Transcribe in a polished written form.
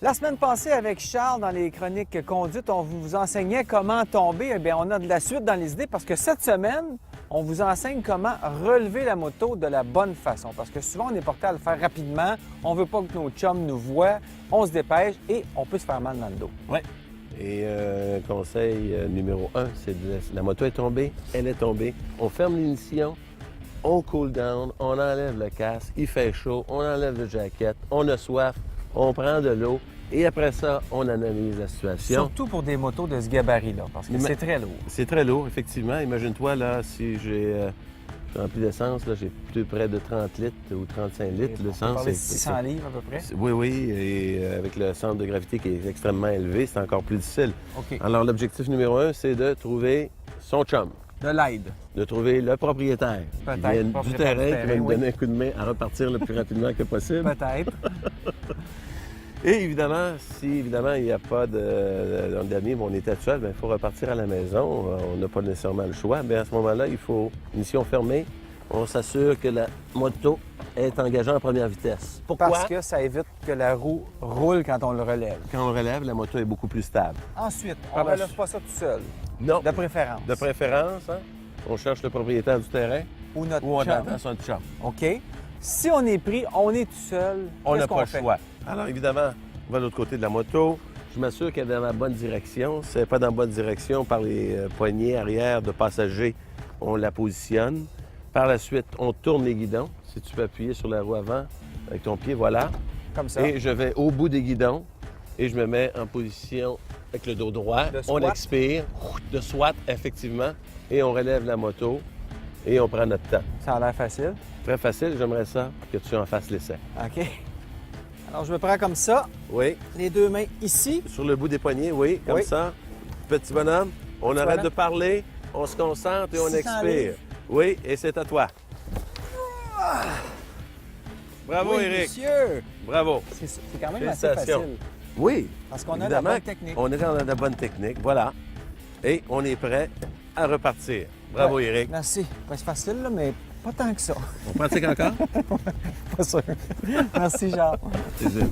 La semaine passée, avec Charles, dans les chroniques conduite, on vous enseignait comment tomber. Eh bien, on a de la suite dans les idées parce que cette semaine, on vous enseigne comment relever la moto de la bonne façon. Parce que souvent, on est porté à le faire rapidement. On veut pas que nos chums nous voient. On se dépêche et on peut se faire mal dans le dos. Oui. Et conseil numéro 1, c'est la moto est tombée, elle est tombée. On ferme l'ignition, on cool down, on enlève le casque, il fait chaud, on enlève le jacket, on a soif, on prend de l'eau et après ça, on analyse la situation. Surtout pour des motos de ce gabarit-là, parce que c'est très lourd. C'est très lourd, effectivement. Imagine-toi, là, si j'ai rempli d'essence, là, j'ai plus près de 30 litres ou 35 litres d'essence. On parle de 600 livres à peu près. Oui, oui, et avec le centre de gravité qui est extrêmement élevé, c'est encore plus difficile. OK. Alors, l'objectif numéro 1, c'est de trouver son chum, De l'aide. de trouver le propriétaire qui Peut-être, vient du propriétaire terrain, du qui va terrain, nous oui. donner un coup de main à repartir le plus rapidement que possible. Peut-être. Et évidemment, si évidemment il n'y a pas de dernier, on était tout seul, il faut repartir à la maison. On n'a pas nécessairement le choix. Mais à ce moment-là, il faut mission fermée. On s'assure que la moto est engagée en première vitesse. Pourquoi? Parce que ça évite que la roue roule quand on le relève. Quand on relève, la moto est beaucoup plus stable. Ensuite, on Par ne la relève suite. pas ça tout seul. Non. De préférence. De préférence, hein, on cherche le propriétaire du terrain Ou notre ou on chum. attend son chum. OK. Si on est pris, on est tout seul. On qu'est-ce n'a qu'on pas le fait? choix. Alors évidemment, on va de l'autre côté de la moto. Je m'assure qu'elle est dans la bonne direction. Si elle n'est pas dans la bonne direction, par les poignées arrière de passager, on la positionne. Par la suite, on tourne les guidons. Si tu peux appuyer sur la roue avant avec ton pied, voilà. Comme ça. Et je vais au bout des guidons et je me mets en position avec le dos droit. De On squat. expire, de squat, effectivement, et on relève la moto et on prend notre temps. Ça a l'air facile. Très facile, j'aimerais ça que tu en fasses l'essai. OK. Alors, je me prends comme ça, Oui, les deux mains ici. sur le bout des poignets, oui, comme Oui. ça. Petit bonhomme, on arrête bonhomme. de parler, on se concentre et on 600 expire. livres. Oui, et c'est à toi. Bravo, Oui, Éric. monsieur! Bravo. C'est quand même assez Félicitations. facile. Oui. Parce qu'on a la évidemment, bonne technique. On est dans la bonne technique, voilà. Et on est prêt à repartir. Bravo, Ouais. Éric. Merci. Ben, c'est facile, là, mais pas tant que ça. On pratique encore? Pas sûr. Merci, Jean. Plaisir.